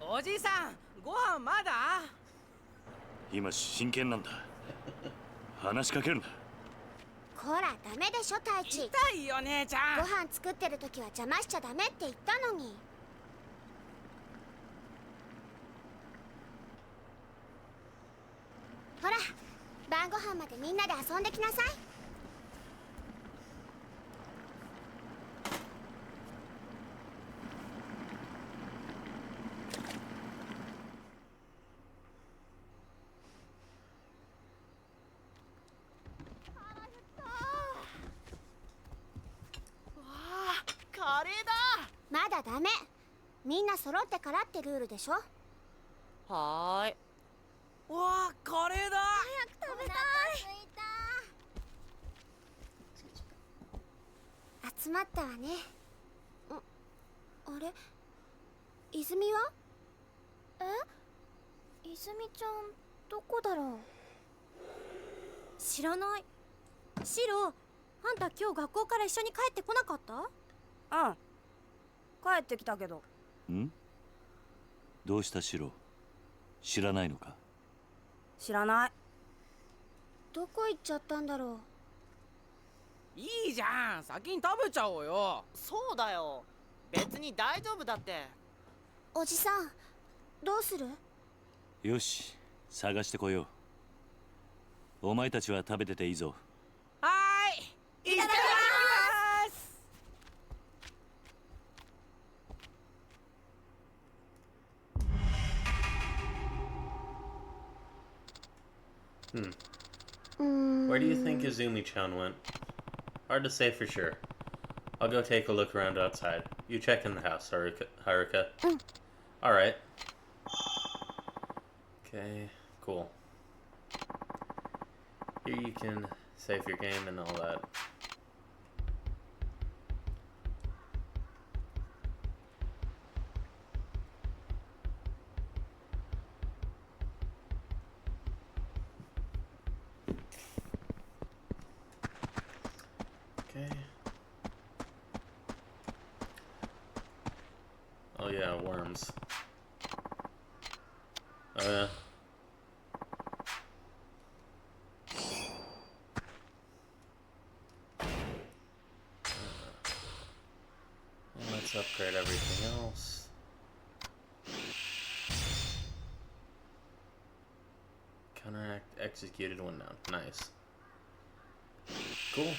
おじさん、ご飯まだ？今真剣なんだ。話しかけるんだ。こら、ダメでしょ、太一。痛いよ、姉ちゃん。ご飯作ってる時は邪魔しちゃダメって言ったのに。ほら、晩ご飯までみんなで遊んできなさい。カレーだ。まだダメ。みんな揃ってからってルールでしょ。はーい。わあ、カレーだ。早く食べたい。集まったわね。あれ、泉は？泉ちゃんどこだろう。知らない。シロ、あんた今日学校から一緒に帰ってこなかった？うん、帰ってきたけど。ん？どうしたシロ？知らないのか？知らない。どこ行っちゃったんだろいいじゃん、先に食べちゃおうよ。そうだよ、別に大丈夫だって。う。おじさん、どうする？よし、探してこよう。お前たちは食べてていいぞ。はーい、いただきます。Where do you think Izumi-chan went? Hard to say for sure. I'll go take a look around outside. You check in the house, Haruka. Alright. Okay, cool. Here you can save your game and all that. Okay. Oh yeah, worms. Let's upgrade everything else. Counteract executed when down. Nice. Cool.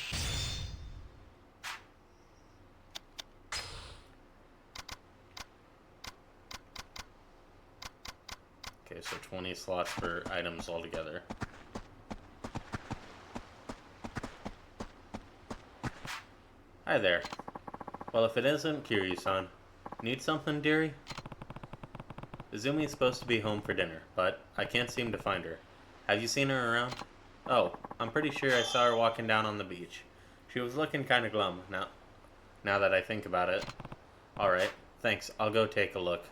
Okay, so 20 slots for items altogether. Hi there. Well, if it isn't Kiryu-san, need something, dearie? Izumi's supposed to be home for dinner, but I can't seem to find her. Have you seen her around? Oh, I'm pretty sure I saw her walking down on the beach. She was looking kinda glum, now that I think about it. Alright, thanks, I'll go take a look.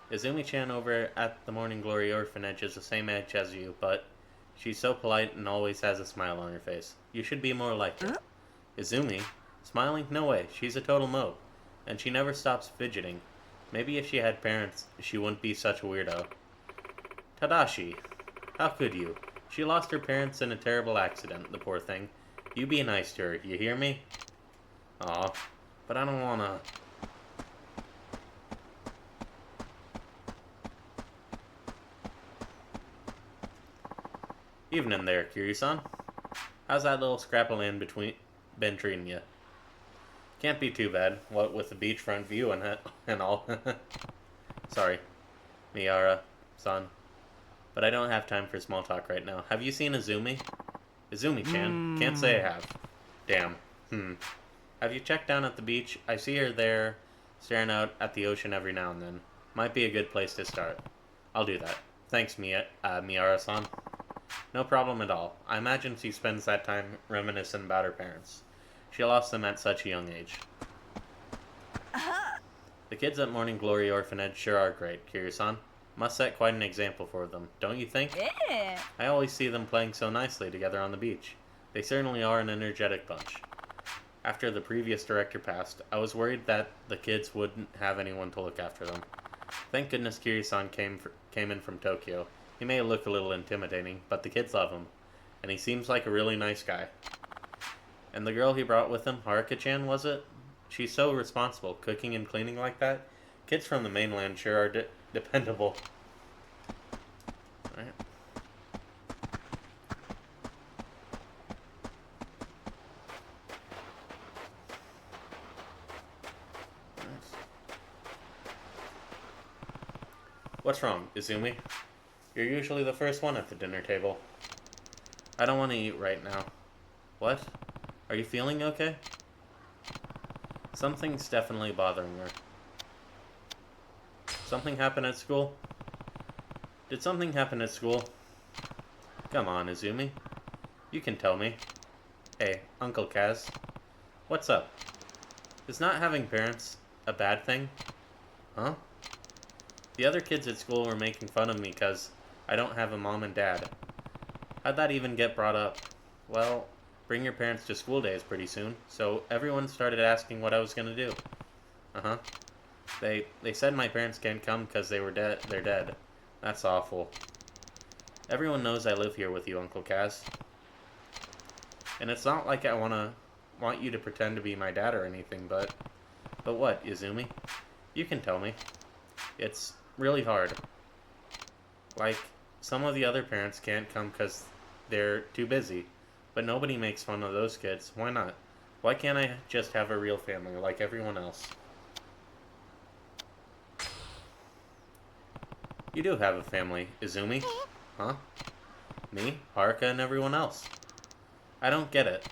Izumi-chan over at the Morning Glory Orphanage is the same age as you, but she's so polite and always has a smile on her face. You should be more like her. Izumi? Smiling? No way, she's a total moe. And she never stops fidgeting. Maybe if she had parents, she wouldn't be such a weirdo. Tadashi! How could you? She lost her parents in a terrible accident, the poor thing. You be nice to her, you hear me? Aw, but I don't wanna... Evening there, Kiryu-san. How's that little scrap of land been treating you? Can't be too bad, what with the beachfront view and all. Sorry, Miara-san. But I don't have time for small talk right now. Have you seen Izumi? Izumi-chan? Can't say I have. Damn. Have you checked down at the beach? I see her there, staring out at the ocean every now and then. Might be a good place to start. I'll do that. Thanks, Miara-san. No problem at all. I imagine she spends that time reminiscing about her parents. She lost them at such a young age. The kids at Morning Glory Orphanage sure are great, Kiryu-san. Must set quite an example for them, don't you think? Yeah. I always see them playing so nicely together on the beach. They certainly are an energetic bunch. After the previous director passed, I was worried that the kids wouldn't have anyone to look after them. Thank goodness Kiri-san came in from Tokyo. He may look a little intimidating, but the kids love him, and he seems like a really nice guy. And the girl he brought with him, Haruka-chan, was it? She's so responsible, cooking and cleaning like that. Kids from the mainland sure are dependable. Alright. What's wrong, Izumi? You're usually the first one at the dinner table. I don't want to eat right now. What? Are you feeling okay? Something's definitely bothering her. Something happened at school? Did something happen at school? Come on, Izumi. You can tell me. Hey, Uncle Kaz. What's up? Is not having parents a bad thing? Huh? The other kids at school were making fun of me because I don't have a mom and dad. How'd that even get brought up? Well, bring your parents to school days pretty soon, so everyone started asking what I was gonna do. Uh-huh. They said my parents can't come because they're dead. That's awful. Everyone knows I live here with you, Uncle Kaz. And it's not like I want you to pretend to be my dad or anything, but what, Izumi? You can tell me. It's really hard. Like, some of the other parents can't come because they're too busy, but nobody makes fun of those kids. Why not? Why can't I just have a real family like everyone else? You do have a family, Izumi. Huh? Me, Haruka, and everyone else. I don't get it.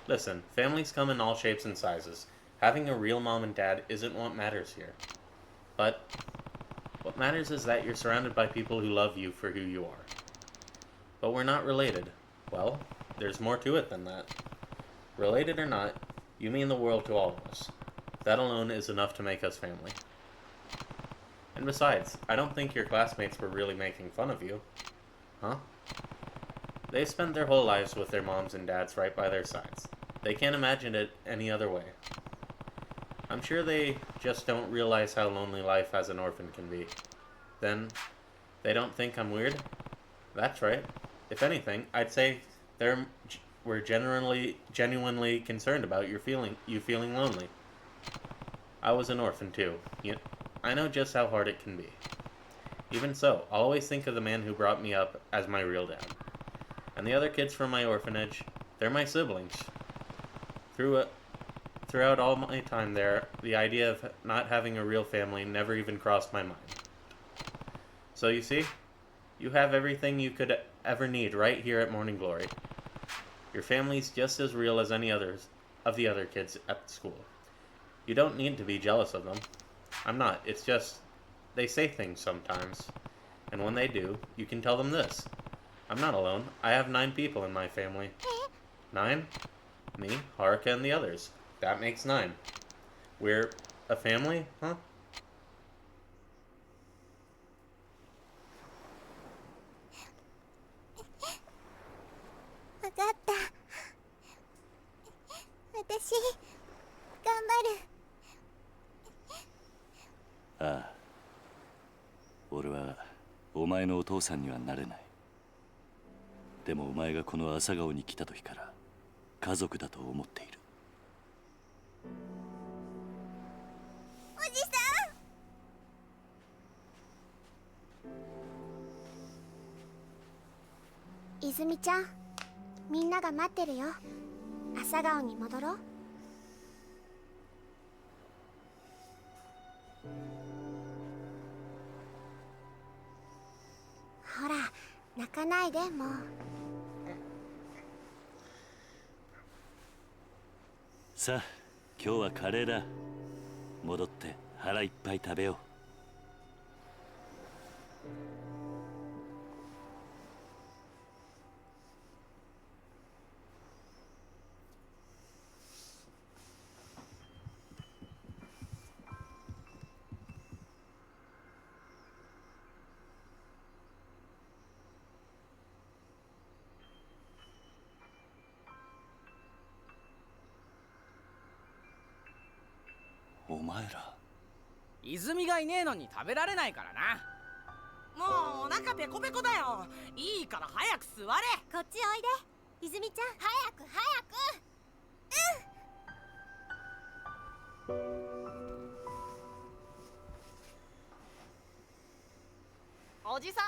Listen, families come in all shapes and sizes. Having a real mom and dad isn't what matters here. But what matters is that you're surrounded by people who love you for who you are. But we're not related. Well, there's more to it than that. Related or not, you mean the world to all of us. That alone is enough to make us family. And besides, I don't think your classmates were really making fun of you. Huh? They spent their whole lives with their moms and dads right by their sides. They can't imagine it any other way. I'm sure they just don't realize how lonely life as an orphan can be. Then, they don't think I'm weird? That's right. If anything, I'd say we're genuinely concerned about you feeling lonely. I was an orphan too. I know just how hard it can be. Even so, I'll always think of the man who brought me up as my real dad. And the other kids from my orphanage, they're my siblings. Throughout all my time there, the idea of not having a real family never even crossed my mind. So you see, you have everything you could ever need right here at Morning Glory. Your family's just as real as any others of the other kids at the school. You don't need to be jealous of them. I'm not. It's just, they say things sometimes. And when they do, you can tell them this. I'm not alone. I have 9 people in my family. 9? Me, Haruka, and the others. That makes 9. We're a family, huh?わかった。私、頑張る。ああ。俺はお前のお父さんにはなれない。でもお前がこの朝顔に来た時から家族だと思っている。おじさん。泉ちゃん、みんなが待ってるよ。朝顔に戻ろう。ほら、泣かないでもう。さあ、今日はカレーだ。戻って腹いっぱい食べよう。お前ら。泉がいねえのに食べられないからな。もうお腹ペコペコだよ。いいから早く座れ。こっちおいで泉ちゃん。早くおじさん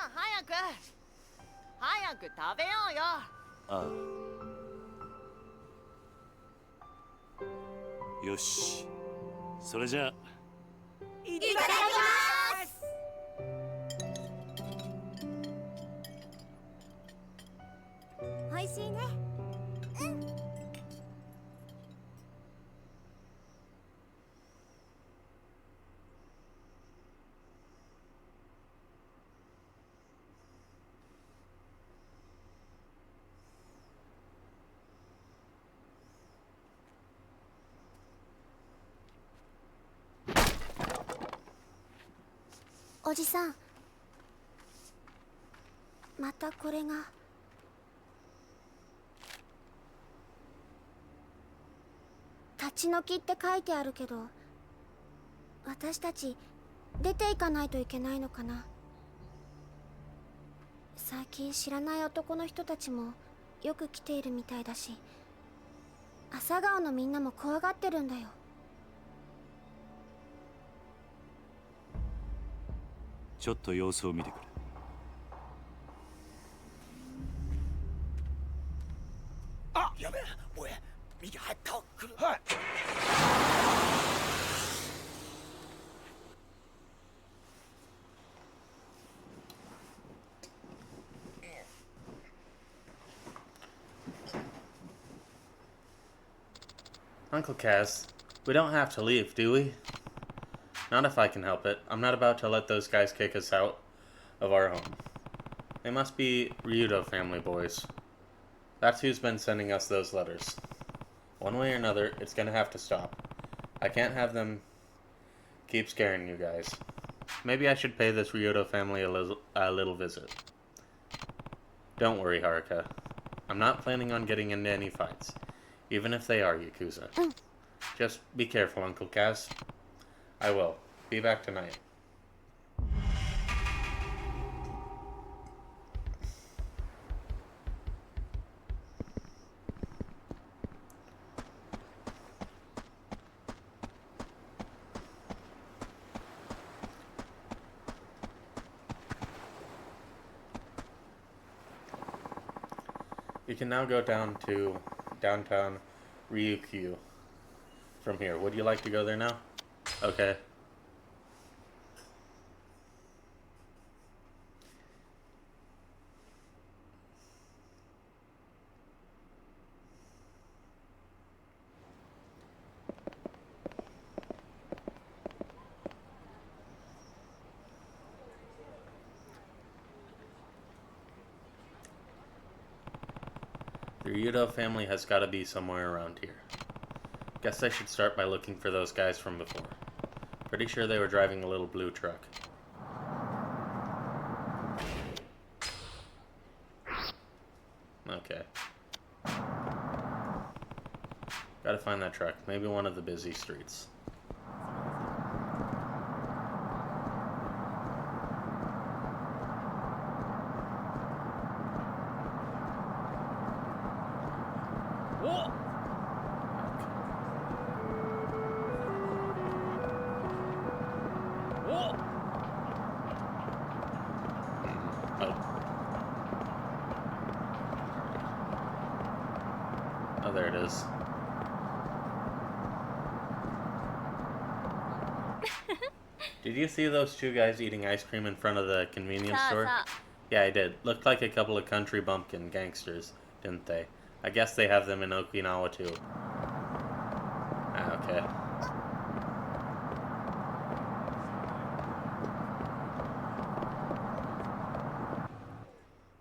早く食べようよ。ああ。よし。それじゃあ。いただきおいしいね。おじさん、またこれが。立ち退きって書いてあるけど、私たち出ていかないといけないのかな。最近知らない男の人たちもよく来ているみたいだし、朝顔のみんなも怖がってるんだよ。ちょっと様子を見てくる。あ、やべえ、おい、右入った来る。はい。Uncle Kaz, we don't have to leave, do we? Not if I can help it. I'm not about to let those guys kick us out of our home. They must be Ryudo family boys. That's who's been sending us those letters. One way or another, it's gonna have to stop. I can't have them keep scaring you guys. Maybe I should pay this Ryudo family a little visit. Don't worry, Haruka. I'm not planning on getting into any fights, even if they are yakuza. Just be careful, Uncle Kaz. I will. Be back tonight. You can now go down to downtown Ryukyu from here. Would you like to go there now? Okay. The Ryudo family has got to be somewhere around here. Guess I should start by looking for those guys from before. Pretty sure they were driving a little blue truck. Okay. Gotta find that truck. Maybe one of the busy streets. Oh, there it is. Did you see those two guys eating ice cream in front of the convenience store? Yeah, I did. Looked like a couple of country bumpkin gangsters, didn't they? I guess they have them in Okinawa too. Ah, okay.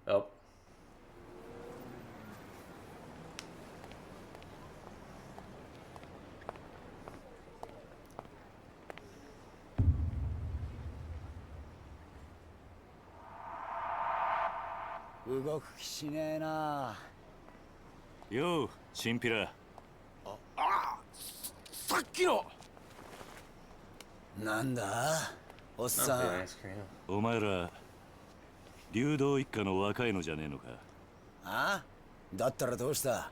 Oh.よう、チンピラ。さっきの。なんだおっ Not さ the ん。 ice cream. お前ら流動一家の若いのじゃねえのか。あ？だったらどうした？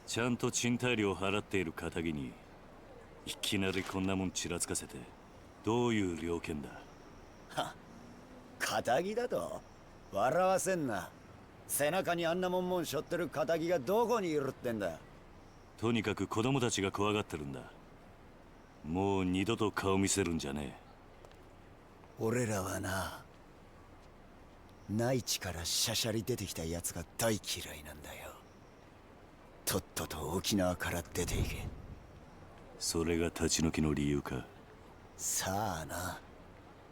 ちゃんと賃貸料払っている堅気にいきなりこんなもんちらつかせてどういう了見だ。は、堅気だと？笑わせんな。背中にあんなもん背負ってる堅気がどこにいるってんだ。とにかく子供たちが怖がってるんだ。もう二度と顔見せるんじゃね俺らはな、内地からしゃしゃり出てきたやつが大嫌いなんだよ。とっとと沖縄から出ていけ。え。それが立ち退きの理由か。さあな、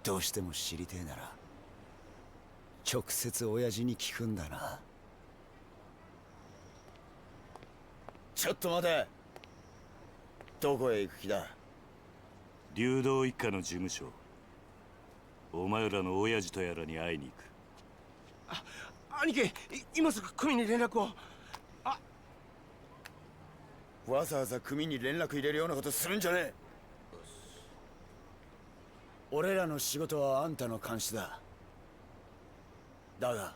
どうしても知りてえなら直接親父に聞くんだな。ちょっと待て。どこへ行く気だ？流動一家の事務所。お前らの親父とやらに会いに行く。兄貴、今すぐ組に連絡を。わざわざ組に連絡入れるようなことするんじゃねえ。俺らの仕事はあんたの監視だ。だが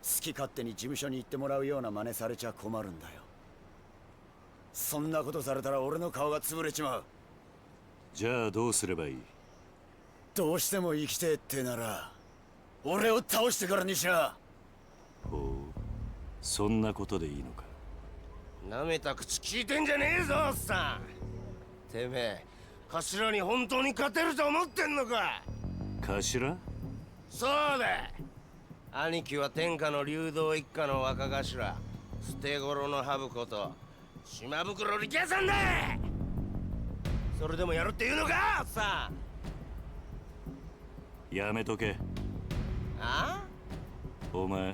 好き勝手に事務所に行ってもらうような真似されちゃ困るんだよ。そんなことされたら俺の顔が潰れちまう。じゃあどうすればいい？どうしても生きてえってなら俺を倒してからにしな。ほう、そんなことでいいのか。なめた口聞いてんじゃねえぞ、おっさん。てめえ、頭に本当に勝てると思ってんのか？頭？そうだ。兄貴は天下の流動一家の若頭、捨て頃のハブこと島袋力也さんだ。それでもやるって言うのか、おっさん。やめとけ。あ？お前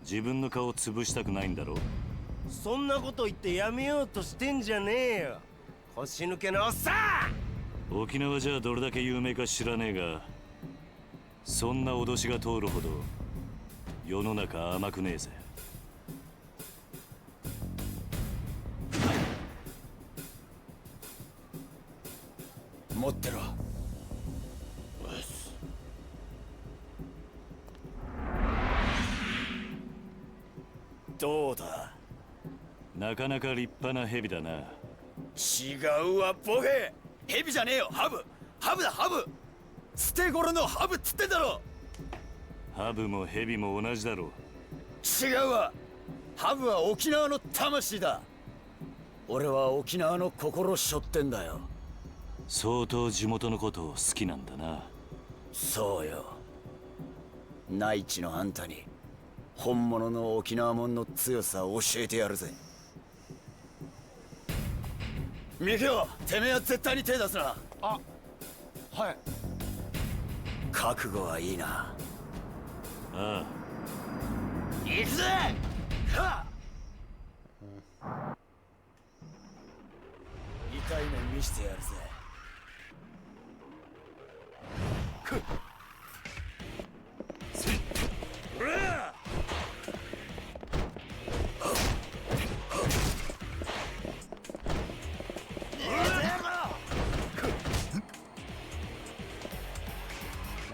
自分の顔潰したくないんだろ？そんなこと言ってやめようとしてんじゃねえよ、腰抜けのおっさん。沖縄じゃどれだけ有名か知らねえが、そんな脅しが通るほど世の中甘くねえぜ。持ってろ。どうだ？なかなか立派な蛇だな。違うわボケ。蛇じゃねえよ、ハブ。ハブだ、ハブ。捨て頃のハブっつってんだろ。ハブも蛇も同じだろ。違うわ。ハブは沖縄の魂だ。俺は沖縄の心背負ってんだよ。相当地元のことを好きなんだな。そうよ。内地のあんたに本物の沖縄もんの強さを教えてやるぜ。ミキオ、てめえは絶対に手出すな。あ、はい。覚悟はいいな。ああ。行くぜ。はっ。痛い目見してやるぜ。くっ。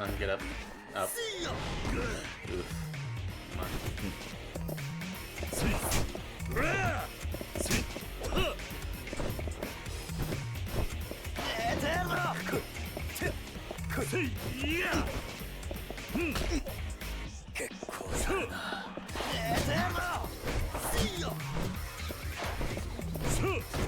Come on, get up. Up. Oof. Come on.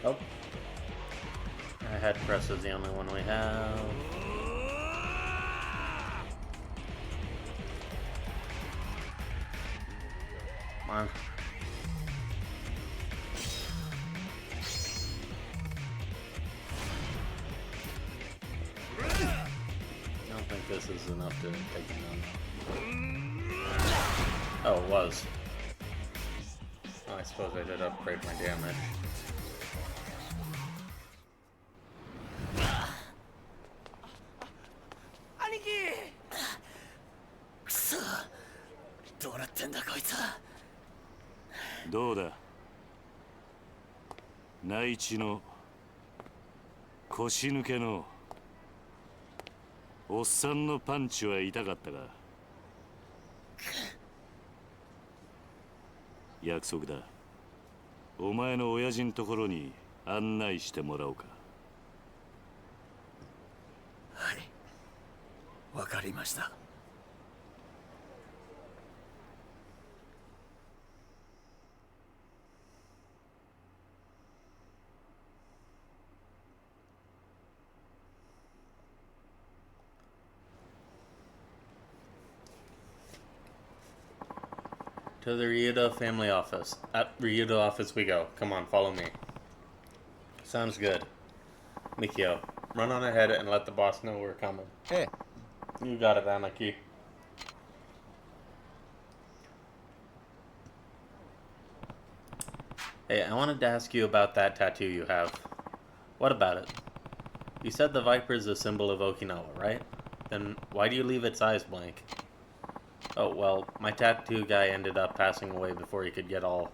Oh. Our head press is the only one we have. Come on. I don't think this is enough to take him down. Oh, it was. Oh, I suppose I did upgrade my damage.どうだ内地の腰抜けのおっさんのパンチは痛かったが約束だお前の親父のところに案内してもらおうかはいわかりました To the Ryuda family office. At Ryuda office we go. Come on, follow me. Sounds good. Mikio, run on ahead and let the boss know we're coming. Hey. You got it, Anaki. Hey, I wanted to ask you about that tattoo you have. What about it? You said the viper is a symbol of Okinawa, right? Then why do you leave its eyes blank? Oh, well, my tattoo guy ended up passing away before he could get all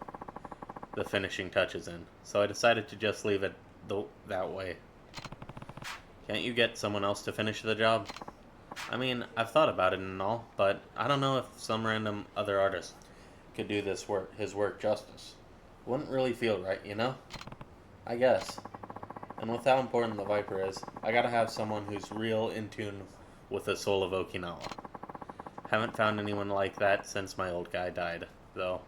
the finishing touches in, so I decided to just leave it that way. Can't you get someone else to finish the job? I mean, I've thought about it and all, but I don't know if some random other artist could do his work justice. Wouldn't really feel right, you know? I guess. And with how important the Viper is, I gotta have someone who's real in tune with the soul of Okinawa. Haven't found anyone like that since my old guy died, though.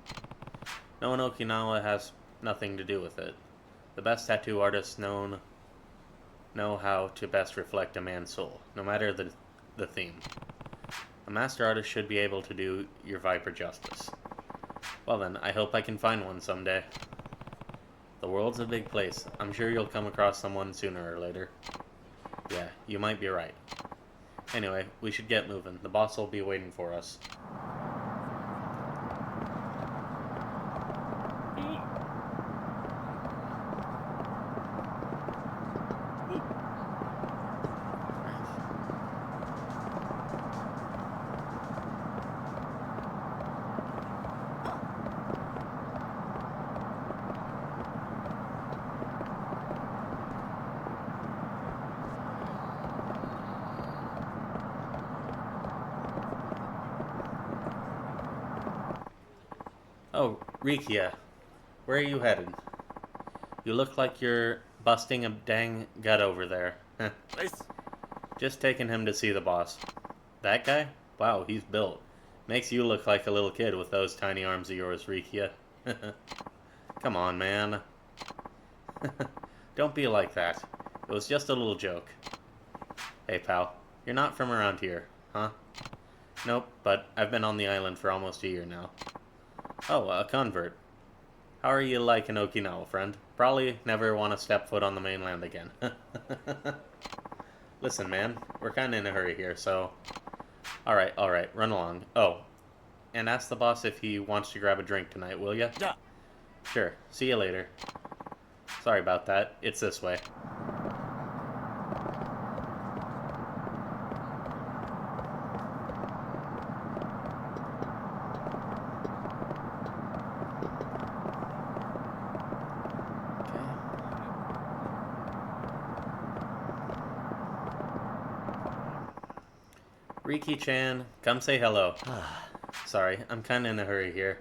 Knowing Okinawa has nothing to do with it. The best tattoo artists know how to best reflect a man's soul, no matter the theme. A master artist should be able to do your Viper justice. Well then, I hope I can find one someday. The world's a big place. I'm sure you'll come across someone sooner or later. Yeah, you might be right. Anyway, we should get moving. The boss will be waiting for us. Oh, Rikia, where are you headed? You look like you're busting a dang gut over there. Just taking him to see the boss. That guy? Wow, he's built. Makes you look like a little kid with those tiny arms of yours, Rikia. Come on, man. Don't be like that. It was just a little joke. Hey, pal. You're not from around here, huh? Nope, but I've been on the island for almost a year now. Oh, a convert. How are you liking Okinawa, friend? Probably never want to step foot on the mainland again. Listen, man, we're kinda in a hurry here, so... Alright, run along. Oh, and ask the boss if he wants to grab a drink tonight, will ya? Yeah. Sure, see you later. Sorry about that, it's this way. Riki-chan, come say hello. Sorry, I'm kinda in a hurry here.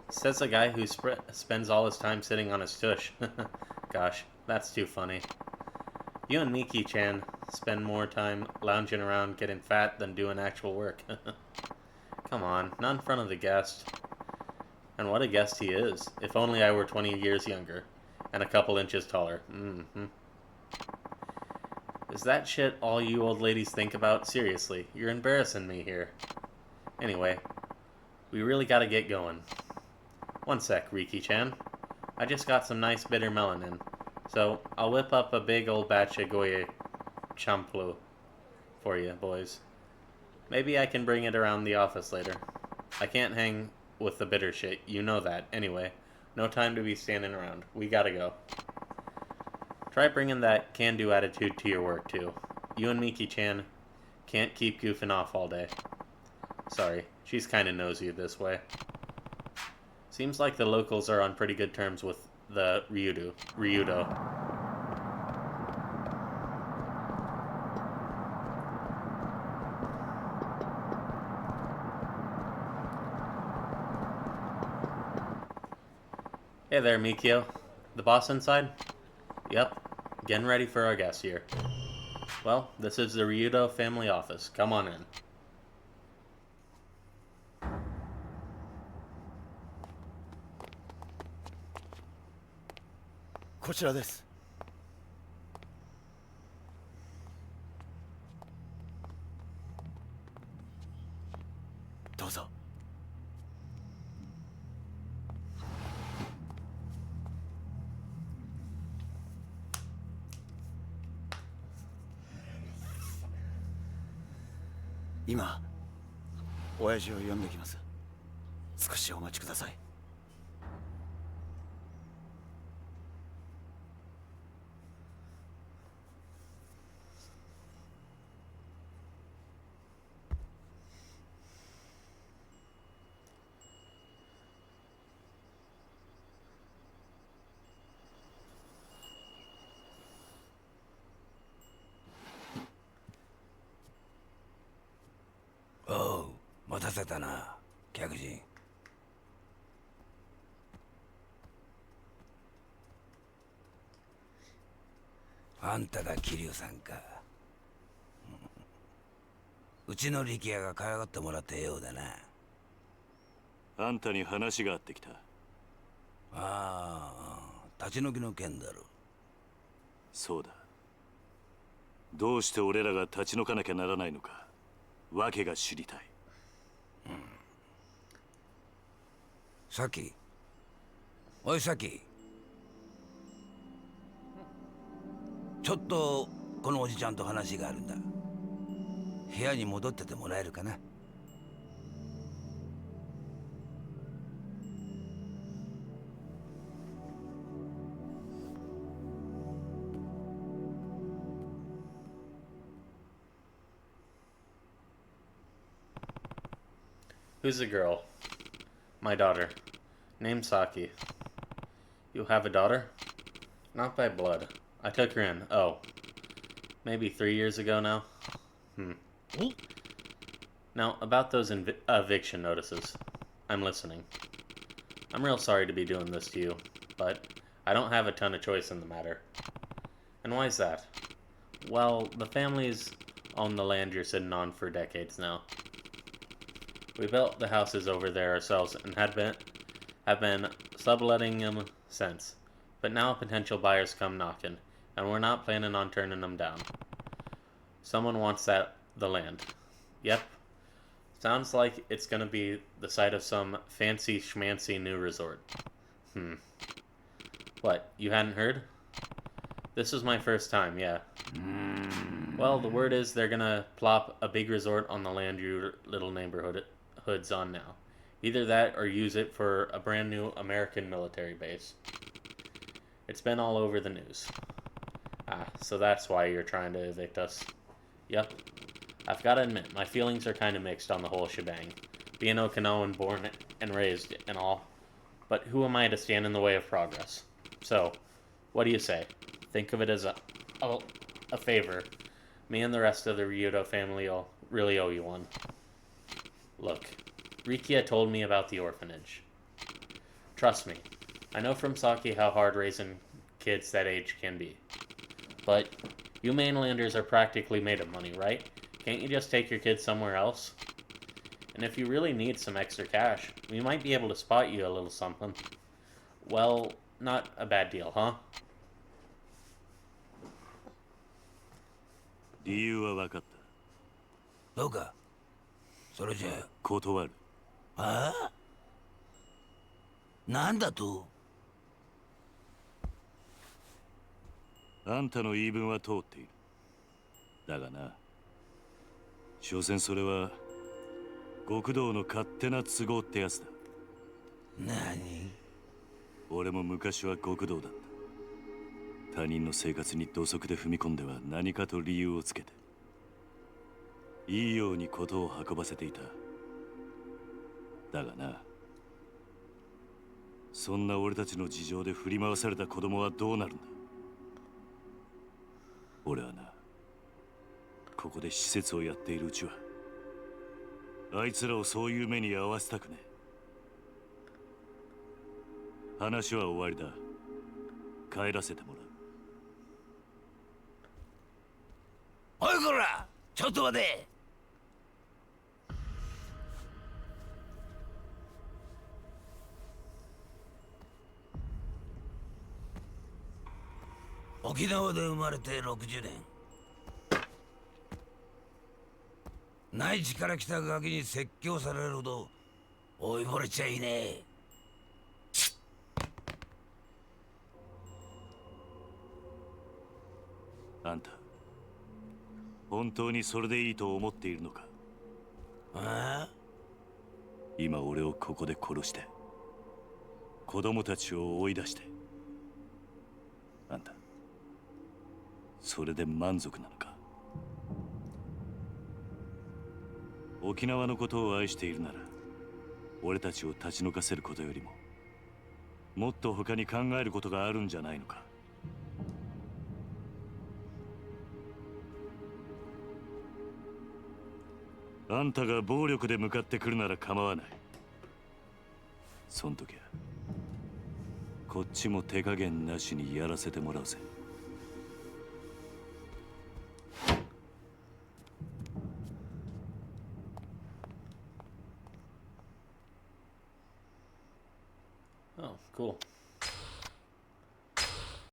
Says the guy who spends all his time sitting on his tush. Gosh, that's too funny. You and Miki-chan spend more time lounging around getting fat than doing actual work. Come on, not in front of the guest. And what a guest he is. If only I were 20 years younger. And a couple inches taller. Is that shit all you old ladies think about? Seriously, you're embarrassing me here. Anyway, we really gotta get going. One sec, Riki-chan. I just got some nice bitter melon in, so I'll whip up a big old batch of goye champlu for you, boys. Maybe I can bring it around the office later. I can't hang with the bitter shit, you know that. Anyway, no time to be standing around. We gotta go. Try bringing that can-do attitude to your work, too. You and Miki-chan can't keep goofing off all day. Sorry, she's kinda nosy this way. Seems like the locals are on pretty good terms with the Ryudo. Hey there, Mikio. The boss inside? Yep. Getting ready for our guest here. Well, this is the Ryudo family office. Come on in. This. Dozo. 今、親父を呼んできます。少しお待ちください。おう、待たせたな、客人。あんたが桐生さんか。うちの力也が可愛がってもらったようだな。あんたに話があってきた。ああ、立ち退きの件だろ。そうだ。どうして俺らが立ち退かなきゃならないのか、訳が知りたい。さき、おいさき、ちょっとこのおじちゃんと話があるんだ。部屋に戻っててもらえるかな。Who's the girl? My daughter. Named Saki. You have a daughter? Not by blood. I took her in. Oh. Maybe 3 years ago now? Now, about those eviction notices. I'm listening. I'm real sorry to be doing this to you, but I don't have a ton of choice in the matter. And why is that? Well, the family's owned the land you're sitting on for decades now. We built the houses over there ourselves and have been subletting them since. But now potential buyers come knocking, and we're not planning on turning them down. Someone wants the land. Yep. Sounds like it's gonna be the site of some fancy schmancy new resort. What, you hadn't heard? This was my first time, yeah. Well, the word is they're gonna plop a big resort on the land your little neighborhood's on now. Either that or use it for a brand new American military base. It's been all over the news. Ah, so that's why you're trying to evict us. Yep. I've gotta admit, my feelings are kinda mixed on the whole shebang. Being Okinawan born and raised and all. But who am I to stand in the way of progress? So, what do you say? Think of it as a favor. Me and the rest of the Ryudo family will really owe you one. Look, Rikia told me about the orphanage. Trust me, I know from Saki how hard raising kids that age can be. But you mainlanders are practically made of money, right? Can't you just take your kids somewhere else? And if you really need some extra cash, we might be able to spot you a little something. Well, not a bad deal, huh? 理由は分かった。どうかそれじゃ断る。ああなんだとあんたの言い分は通っている。だがな、所詮それは極道の勝手な都合ってやつだ。何俺も昔は極道だった。他人の生活に土足で踏み込んでは何かと理由をつけていいように事を運ばせていた。だがな、そんな俺たちの事情で振り回された子供はどうなるんだ。俺はな、ここで施設をやっているうちはあいつらをそういう目に遭わせたくねえ。話は終わりだ。帰らせてもらう。おいこらちょっと待て。沖縄で生まれて60年内地から来たガキに説教されるほど老いぼれちゃいねえ。あんた本当にそれでいいと思っているのか。ああ今俺をここで殺して子供たちを追い出してあんたそれで満足なのか。沖縄のことを愛しているなら俺たちを立ち退かせることよりももっと他に考えることがあるんじゃないのか。あんたが暴力で向かってくるなら構わない。そん時はこっちも手加減なしにやらせてもらうぜ。Oh, cool.